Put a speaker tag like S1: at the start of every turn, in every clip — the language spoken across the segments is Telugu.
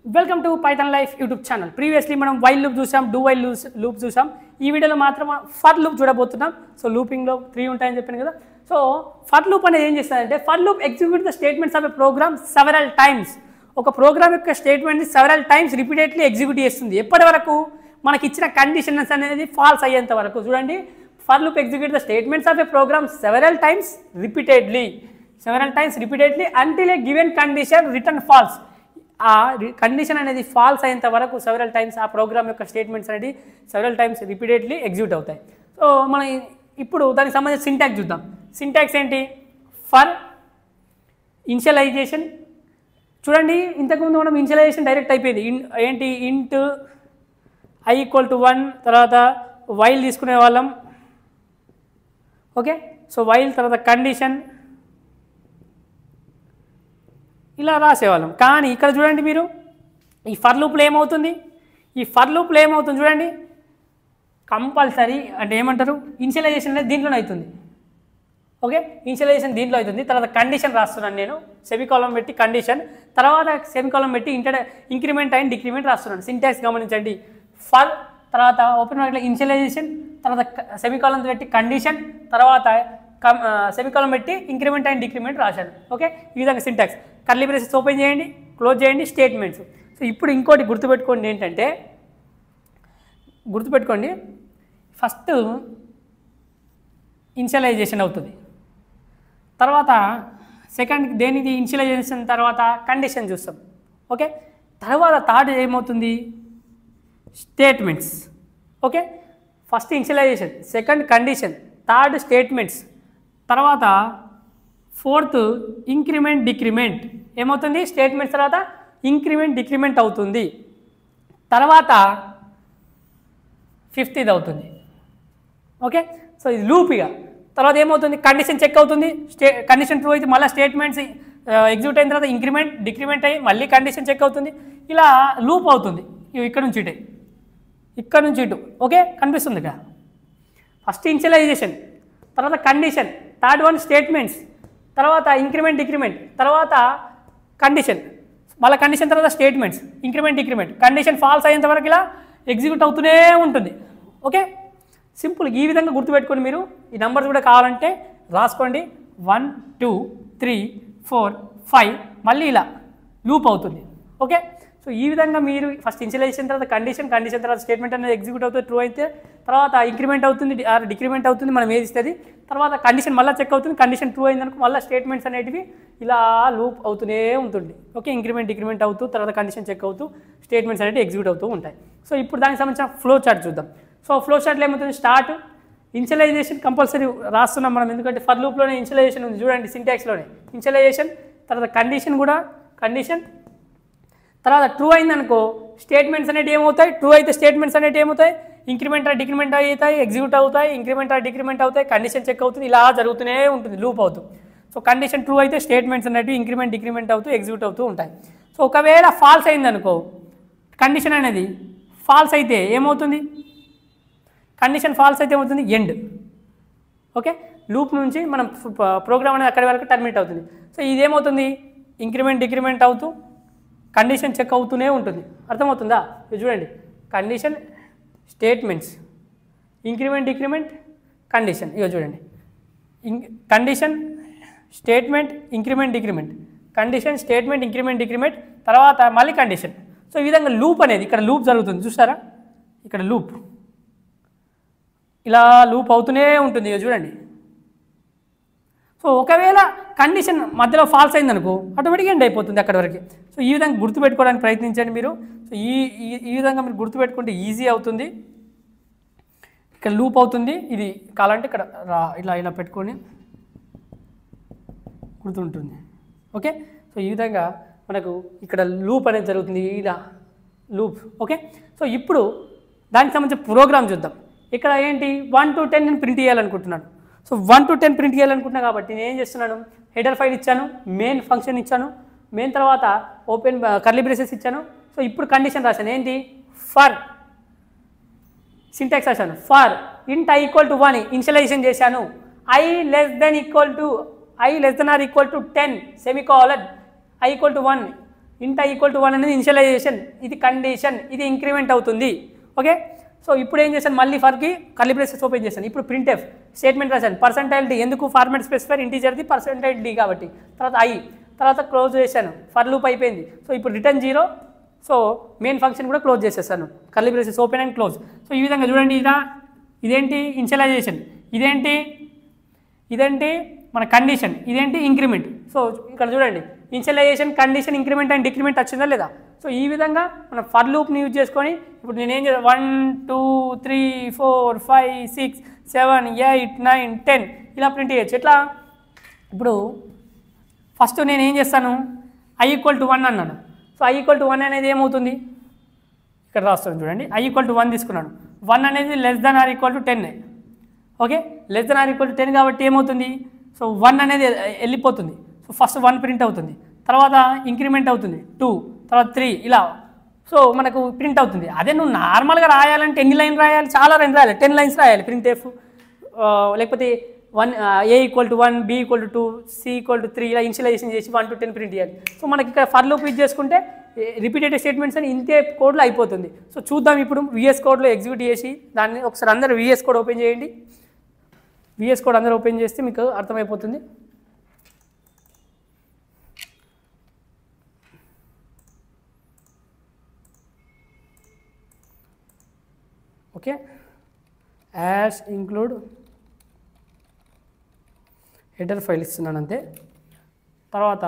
S1: Welcome to Python life YouTube channel. Previously మనం వైల్ లూప్ చూసాం, డూ వైల్ లూప్ చూసాం. ఈ వీడియోలో మాత్రం ఫర్ లూప్ చూడబోతున్నాం. సో లూపింగ్లో 3 ఉంటాయని చెప్పాను కదా. సో ఫర్ లూప్ అనేది ఏం చేస్తుందంటే, for loop execute the statements of a program several times. ఒక ప్రోగ్రామ్ యొక్క స్టేట్మెంట్ని సెవరల్ టైమ్స్ రిపీటెడ్లీ ఎగ్జిక్యూట్ చేస్తుంది. ఎప్పటి వరకు? మనకి ఇచ్చిన కండిషన్స్ అనేది ఫాల్స్ అయ్యేంత వరకు. చూడండి, for loop execute the statements of a program several times repeatedly until a given condition return false. ఆ కండిషన్ అనేది ఫాల్స్ అయ్యేంత వరకు సెవరల్ టైమ్స్ ఆ ప్రోగ్రామ్ యొక్క స్టేట్మెంట్స్ అనేది సెవరల్ టైమ్స్ రిపీటెడ్లీ ఎగ్జిక్యూట్ అవుతాయి. సో మనం ఇప్పుడు దానికి సంబంధించిన సింటాక్స్ చూద్దాం. సింటాక్స్ ఏంటి? For initialization. చూడండి, ఇంతకుముందు మనం ఇనిషియలైజేషన్ డైరెక్ట్ అయిపోయింది. ఏంటి? ఇంట్ i = 1, తర్వాత వైల్ తీసుకునే వాళ్ళం. ఓకే, సో వైల్ తర్వాత కండిషన్ ఇలా రాసేవాళ్ళం. కానీ ఇక్కడ చూడండి, మీరు ఈ ఫర్ లూప్లో ఏమవుతుంది? చూడండి, కంపల్సరీ అంటే ఏమంటారు, ఇనిషియలైజేషన్ అనేది దీంట్లోనే అవుతుంది. ఓకే, ఇనిషియలైజేషన్ దీంట్లో అవుతుంది. తర్వాత కండిషన్ రాస్తున్నాను నేను, సెమికాలం పెట్టి కండిషన్, తర్వాత సెమికాలం పెట్టి ఇంక్రిమెంట్ అండ్ డిక్రిమెంట్ రాస్తున్నాను. సింటాక్స్ గమనించండి. ఫర్ తర్వాత ఓపెన్ బ్రాకెట్లో ఇనిషియలైజేషన్, తర్వాత సెమికాలం పెట్టి కండిషన్, తర్వాత సెమికాలం పెట్టి ఇంక్రిమెంట్ అండ్ డిక్రిమెంట్ రాశాను. ఓకే, ఈ విధంగా సింటాక్స్. కర్లీ బ్రేసెస్ ఓపెన్ చేయండి, క్లోజ్ చేయండి, స్టేట్మెంట్స్. సో ఇప్పుడు ఇంకోటి గుర్తుపెట్టుకోండి, ఏంటంటే ఫస్ట్ ఇనిషియలైజేషన్ అవుతుంది, తర్వాత సెకండ్ దేనిది ఇనిషియలైజేషన్, తర్వాత కండిషన్ చూస్తాం. ఓకే, తర్వాత థర్డ్ ఏమవుతుంది? Statements. Okay, first initialization, second condition, third statements, తర్వాత ఫోర్త్ ఇంక్రిమెంట్ డిక్రిమెంట్. ఏమవుతుంది? స్టేట్మెంట్స్ తర్వాత ఇంక్రిమెంట్ డిక్రిమెంట్ అవుతుంది, తర్వాత ఫిఫ్త్ ఇది అవుతుంది. ఓకే, సో ఇది లూప్. ఇక తర్వాత ఏమవుతుంది? కండిషన్ చెక్ అవుతుంది, కండిషన్ ట్రూ అయితే మళ్ళీ స్టేట్మెంట్స్ ఎగ్జిక్యూట్ అయిన తర్వాత ఇంక్రిమెంట్ డిక్రిమెంట్ అయ్యి మళ్ళీ కండిషన్ చెక్ అవుతుంది. ఇలా లూప్ అవుతుంది. ఇక్కడ నుంచి ఇటు. ఓకే, కనిపిస్తుంది ఇక్కడ. ఫస్ట్ ఇనిషియలైజేషన్, తర్వాత కండిషన్, థర్డ్ వన్ స్టేట్మెంట్స్, తర్వాత ఇంక్రిమెంట్ డిక్రిమెంట్, తర్వాత కండిషన్, మళ్ళీ కండిషన్ తర్వాత statements, increment decrement. Condition false అయ్యేంత వరకు ఇలా ఎగ్జిక్యూట్ అవుతూనే ఉంటుంది. Okay, simple. ఈ విధంగా గుర్తుపెట్టుకోండి. మీరు ఈ నెంబర్స్ కూడా కావాలంటే రాసుకోండి. 1 2 3 4 5 మళ్ళీ ఇలా లూప్ అవుతుంది. ఓకే, సో ఈ విధంగా మీరు ఫస్ట్ ఇనిషియలైజేషన్ తర్వాత కండిషన్ తర్వాత స్టేట్మెంట్ అనేది ఎగ్జిక్యూట్ అవుతుంది, ట్రూ అయితే, తర్వాత ఇంక్రిమెంట్ అవుతుంది ఆర్ డిక్రిమెంట్ అవుతుంది, మనం ఏది ఇస్తుంది, తర్వాత కండిషన్ మళ్ళీ చెక్ అవుతుంది, కండిషన్ ట్రూ అయిందనుకో మళ్ళీ స్టేట్మెంట్స్ అనేటివి ఇలా లూప్ అవుతూనే ఉంటుంది. ఓకే, ఇంక్రిమెంట్ డిక్రిమెంట్ అవుతూ, తర్వాత కండిషన్ చెక్ అవుతూ, స్టేట్మెంట్స్ అనేవి ఎగ్జిక్యూట్ అవుతూ ఉంటాయి. సో ఇప్పుడు దానికి సంబంధించిన ఫ్లో చార్ట్ చూద్దాం. సో ఫ్లో చార్ట్లో ఏమవుతుంది? స్టార్ట్ ఇనిషియలైజేషన్ కంపల్సరీ రాస్తున్నాం మనం, ఎందుకంటే ఫర్ లూప్లోనే ఇనిషియలైజేషన్ ఉంది. చూడండి, సింటాక్స్లోనే ఇనిషియలైజేషన్, తర్వాత కండిషన్ కూడా కండిషన్, తర్వాత ట్రూ అయిందనుకో స్టేట్మెంట్స్ అనేవి ఏమవుతాయి, ట్రూ అయితే స్టేట్మెంట్స్ అనేవి ఏమవుతాయి, ఇంక్రిమెంట్ ఆర్ డిక్రిమెంట్ అవుతాయి, ఎగ్జిక్యూట్ అవుతాయి, ఇంక్రిమెంట్ ఆర్ డిక్రిమెంట్ అవుతాయి, కండిషన్ చెక్ అవుతుంది, ఇలా జరుగుతూనే ఉంటుంది, లూప్ అవుతూ. సో కండిషన్ ట్రూ అయితే స్టేట్మెంట్స్ అనేవి ఇంక్రిమెంట్ డిక్రిమెంట్ అవుతూ ఎగ్జిక్యూట్ అవుతూ ఉంటాయి. సో ఒకవేళ ఫాల్స్ అయిందనుకో, కండిషన్ అనేది ఫాల్స్ అయితే ఏమవుతుంది? కండిషన్ ఫాల్స్ అయితే ఏమవుతుంది? ఎండ్. ఓకే, లూప్ నుంచి మనం ప్రోగ్రామ్ అనేది అక్కడి వరకు టర్మినేట్ అవుతుంది. సో ఇదేమవుతుంది? ఇంక్రిమెంట్ డిక్రిమెంట్ అవుతూ కండిషన్ చెక్ అవుతూనే ఉంటుంది. అర్థమవుతుందా? ఇది చూడండి, condition statements increment decrement condition. ఇక చూడండి, condition statement increment decrement, condition statement increment decrement, తర్వాత మళ్ళీ కండిషన్. సో ఈ విధంగా లూప్ అనేది ఇక్కడ లూప్ జరుగుతుంది. చూస్తారా, ఇక్కడ లూప్ ఇలా లూప్ అవుతూనే ఉంటుంది. ఇక చూడండి. సో ఒకవేళ కండిషన్ మధ్యలో ఫాల్స్ అయిందనుకో ఆటోమేటిక్గా ఎండ్ అయిపోతుంది అక్కడి వరకు. సో ఈ విధంగా గుర్తుపెట్టుకోవడానికి ప్రయత్నించండి మీరు. సో ఈ విధంగా మీరు గుర్తుపెట్టుకుంటే ఈజీ అవుతుంది. ఇక్కడ లూప్ అవుతుంది, ఇది కావాలంటే ఇక్కడ ఇలా పెట్టుకొని గుర్తుంటుంది. ఓకే, సో ఈ విధంగా మనకు ఇక్కడ లూప్ అనేది జరుగుతుంది, ఇలా లూప్. ఓకే, సో ఇప్పుడు దానికి సంబంధించిన ప్రోగ్రామ్ చూద్దాం. ఇక్కడ ఏంటి? 1 to 10 నేను ప్రింట్ చేయాలనుకుంటున్నాను. సో 1 to 10 ప్రింట్ చేయాలనుకుంటున్నాను కాబట్టి నేను ఏం చేస్తున్నాను? హెడర్ ఫైల్ ఇచ్చాను, మెయిన్ ఫంక్షన్ ఇచ్చాను, మెయిన్ తర్వాత ఓపెన్ కర్లీ బ్రేసెస్ ఇచ్చాను. సో ఇప్పుడు కండిషన్ రాశాను, ఏంటి? ఫర్ సింటాక్స్ రాశాను. ఫర్ ఇంట్ i = 1 ఇనిషియలైజేషన్ చేశాను. i <= 10 సెమికోలన్ i = 1 ఇంట్ i ఈక్వల్ టు 1 అనేది ఇనిషియలైజేషన్, ఇది కండిషన్, ఇది ఇంక్రిమెంట్ అవుతుంది. ఓకే, సో ఇప్పుడు ఏం చేశాను, మళ్ళీ ఫర్కి కర్లీ బ్రేసెస్ ఓపెన్ చేశాను. ఇప్పుడు ప్రింట్ఎఫ్ స్టేట్మెంట్ రాశాను, పర్సెంటైల్ డి, ఎందుకు ఫార్మాట్ స్పెసిఫైర్ ఇంటీజర్ది పర్సెంటైల్ డి కాబట్టి, తర్వాత i, తర్వాత క్లోజ్ చేశాను, ఫర్ లూప్ అయిపోయింది. సో ఇప్పుడు రిటర్న్ 0, సో మెయిన్ ఫంక్షన్ కూడా క్లోజ్ చేసేసాను, curly braces open and close. So ఈ విధంగా చూడండి, ఇదేంటి ఇనిషియలైజేషన్, ఇదేంటి మన కండిషన్, ఇదేంటి ఇంక్రిమెంట్. సో ఇక్కడ చూడండి initialization, condition, increment and decrement వచ్చిందా లేదా. సో ఈ విధంగా మనం ఫర్ లూప్ని యూజ్ చేసుకొని ఇప్పుడు నేను ఏం చేస్తాను, 1 2 3 4 5 6 7 8 9 10 ఇలా ప్రింట్ చేయొచ్చు. ఎట్లా, ఇప్పుడు ఫస్ట్ నేను ఏం చేస్తాను, i ఈక్వల్ టు 1 అన్నాను. సో i ఈక్వల్ టు 1 అనేది ఏమవుతుంది, ఇక్కడ రాస్తాను చూడండి, i ఈక్వల్ టు 1 తీసుకున్నాను. 1 అనేది less than or equal to 10. Okay, less than or equal to 10 కాబట్టి ఏమవుతుంది, సో 1 అనేది వెళ్ళిపోతుంది. సో ఫస్ట్ 1 ప్రింట్ అవుతుంది, తర్వాత ఇంక్రిమెంట్ అవుతుంది 2, తర్వాత 3 ఇలా. సో మనకు ప్రింట్ అవుతుంది. అదే నువ్వు నార్మల్గా రాయాలంటే ఎన్ని లైన్ రాయాలి, చాలా లైన్ రాయాలి, 10 లైన్స్ రాయాలి ప్రింట్ ఎఫ్. లేకపోతే 1 a equal to 1, b equal to 2, c equal to 3 ఇలా ఇనిషియలైజేషన్ చేసి 1 to 10 ప్రింట్ చేయాలి. సో మనకి ఇక్కడ ఫర్ లూప్ యూజ్ చేసుకుంటే రిపీటెడ్ స్టేట్మెంట్స్ అని ఇంతే కోడ్లో అయిపోతుంది. సో చూద్దాం ఇప్పుడు VS కోడ్లో ఎగ్జిక్యూట్ చేసి దాన్ని ఒకసారి అందరూ VS కోడ్ ఓపెన్ చేయండి. VS కోడ్ అందరూ ఓపెన్ చేస్తే మీకు అర్థమైపోతుంది. Okay, ash include header file ఇస్తున్నాను అంతే. తర్వాత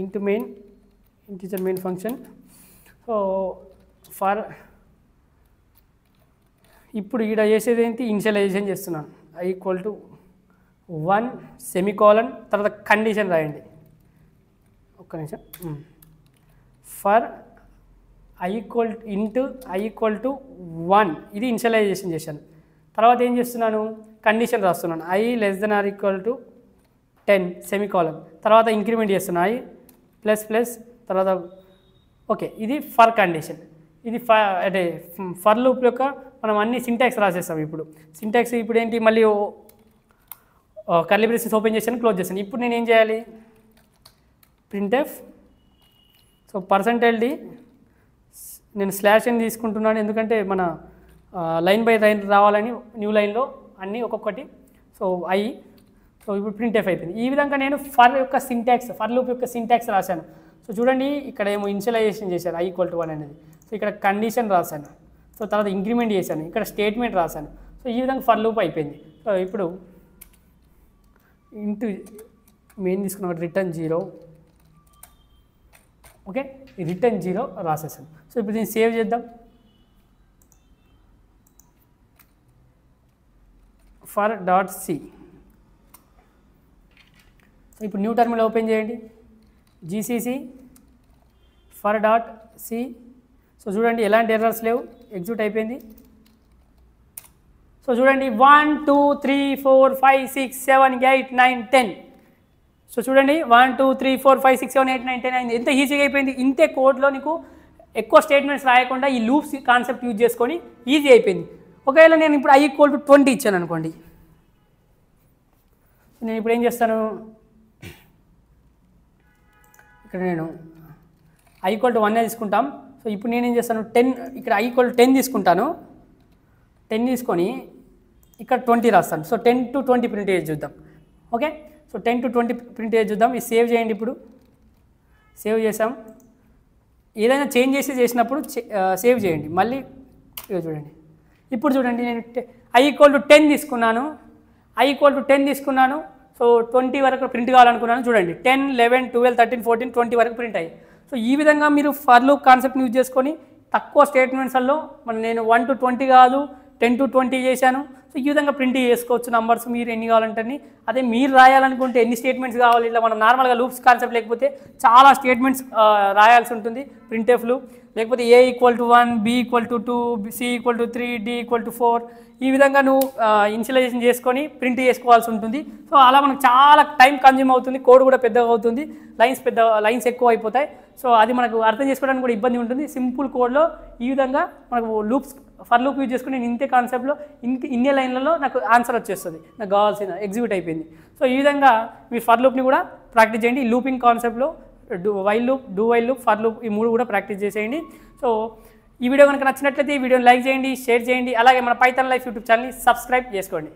S1: into main integer main function. So for ఇప్పుడు ఈడ చేసేది ఏంటి, ఇనిషియలైజేషన్ చేస్తున్నాను, i ఈక్వల్ టు 1 సెమీకోలన్, తర్వాత కండిషన్ రాయండి. ఒక్క నిమిషం, for i equal into i equal to 1 ఇది ఇనిషియలైజేషన్ చేశాను. తర్వాత ఏం చేస్తున్నాను, కండిషన్ రాస్తున్నాను, i less than or equal to 10 semicolon, తర్వాత ఇంక్రిమెంట్ చేస్తున్నాను i ప్లస్ ప్లస్, తర్వాత ఓకే ఇది ఫర్ కండిషన్. ఇది అంటే ఫర్ లూప్ యొక్క మనం అన్ని సింటాక్స్ రాసేస్తాం. ఇప్పుడు సింటాక్స్ ఇప్పుడు ఏంటి, మళ్ళీ కర్లీ బ్రేసెస్ ఓపెన్ చేశాను, క్లోజ్ చేశాను. ఇప్పుడు నేను ఏం చేయాలి, ప్రింట్ఎఫ్, సో పర్సెంటైల్ డి, నేను స్లాష్ అని తీసుకుంటున్నాను ఎందుకంటే మన లైన్ బై లైన్ రావాలని, న్యూ లైన్లో అన్నీ ఒక్కొక్కటి. సో i, సో ఇప్పుడు ప్రింట్ఎఫ్ అయిపోయింది. ఈ విధంగా నేను ఫర్ యొక్క సింటాక్స్, ఫర్ లూప్ యొక్క సింటాక్స్ రాశాను. సో చూడండి ఇక్కడ ఏమో ఇనిషియలైజేషన్ చేశాను, i ఈక్వల్ టు 1 అనేది. సో ఇక్కడ కండిషన్ రాశాను, సో తర్వాత ఇంక్రిమెంట్ చేశాను, ఇక్కడ స్టేట్మెంట్ రాశాను. సో ఈ విధంగా ఫర్ లూప్ అయిపోయింది. సో ఇప్పుడు ఇంటూ మెయిన్ తీసుకున్న రిటర్న్ 0. ఓకే, రిటర్న్ 0 రాసేసాను. సో ఇప్పుడు దీన్ని సేవ్ చేద్దాం. ఫర్ డాట్ సి, సో ఇప్పుడు న్యూ టర్మినల్ ఓపెన్ చేయండి, GCC for dot C. So చూడండి ఎలాంటి ఎర్రర్స్ లేవు, ఎగ్జిక్యూట్ అయిపోయింది. సో చూడండి 1 2 3 4 5 6 7 8 9 10. సో చూడండి 1 2 3 4 5 6 7 8 9 10 అయింది. ఎంత ఈజీగా అయిపోయింది. ఇంతే కోడ్లో నీకు ఎక్కువ స్టేట్మెంట్స్ రాయకుండా ఈ లూప్స్ కాన్సెప్ట్ యూజ్ చేసుకొని ఈజీ అయిపోయింది. ఒకవేళ నేను ఇప్పుడు i ఈక్వల్ టు 20 ఇచ్చాను అనుకోండి, నేను ఇప్పుడు ఏం చేస్తాను, ఇక్కడ నేను i ఈక్వల్ టు 1 తీసుకుంటాం. సో ఇప్పుడు నేను ఏం చేస్తాను, 10 ఇక్కడ i ఈక్వల్ టు 10 తీసుకుంటాను. 10 తీసుకొని ఇక్కడ 20 రాస్తాను. సో 10 to 20 ప్రింట్ చేసి చూద్దాం. ఓకే, సో 10 to 20 ప్రింట్ చేసి చూద్దాం. ఇది సేవ్ చేయండి. ఇప్పుడు సేవ్ చేసాం. ఏదైనా చేంజ్ చేసినప్పుడు సేవ్ చేయండి. మళ్ళీ చూడండి, ఇప్పుడు చూడండి నేను i ఈక్వల్ టు 10 తీసుకున్నాను. i ఈక్వల్ టు 10 తీసుకున్నాను. సో 20 వరకు ప్రింట్ కావాలనుకున్నాను. చూడండి 10 11 12 13 14 20 వరకు ప్రింట్ అయ్యాయి. సో ఈ విధంగా మీరు ఫర్ లూప్ కాన్సెప్ట్ని యూజ్ చేసుకొని తక్కువ స్టేట్మెంట్స్లో నేను 1 to 20 కాదు 10 to 20 చేశాను. సో ఈ విధంగా ప్రింట్ చేసుకోవచ్చు నంబర్స్ మీరు ఎన్ని కావాలంటే. అదే మీరు రాయాలనుకుంటే ఎన్ని స్టేట్మెంట్స్ కావాలి, ఇట్లా మనం నార్మల్గా లూప్స్ కాన్సెప్ట్ లేకపోతే చాలా స్టేట్మెంట్స్ రాయాల్సి ఉంటుంది ప్రింట్ఎఫ్లు. లేకపోతే a equal to 1, b equal to 2, c equal to 3, d equal to 4 ఈ విధంగా నువ్వు ఇనిషియలైజేషన్ చేసుకొని ప్రింట్ చేసుకోవాల్సి ఉంటుంది. సో అలా మనకు చాలా టైం కన్జ్యూమ్ అవుతుంది, కోడ్ కూడా పెద్దగా అవుతుంది, లైన్స్ ఎక్కువ అయిపోతాయి. సో అది మనకు అర్థం చేసుకోవడానికి కూడా ఇబ్బంది ఉంటుంది. సింపుల్ కోడ్లో ఈ విధంగా మనకు లూప్స్ ఫర్ లూప్ యూజ్ చేసుకుని నేను ఇంతే కాన్సెప్ట్లో ఇన్ని లైన్లలో నాకు ఆన్సర్ వచ్చేస్తుంది, నాకు కావాల్సిన ఎగ్జిక్యూట్ అయిపోయింది. సో ఈ విధంగా మీ ఫర్ లూప్ని కూడా ప్రాక్టీస్ చేయండి. లూపింగ్ కాన్సెప్ట్లో వైల్ లూప్ ఫర్ లూప్ ఈ 3 కూడా ప్రాక్టీస్ చేసేయండి. సో ఈ వీడియో కనుక నచ్చినట్లయితే ఈ వీడియోని లైక్ చేయండి, షేర్ చేయండి, అలాగే మన పైథాన్ లైఫ్ యూట్యూబ్ ఛానల్ని సబ్స్క్రైబ్ చేసుకోండి.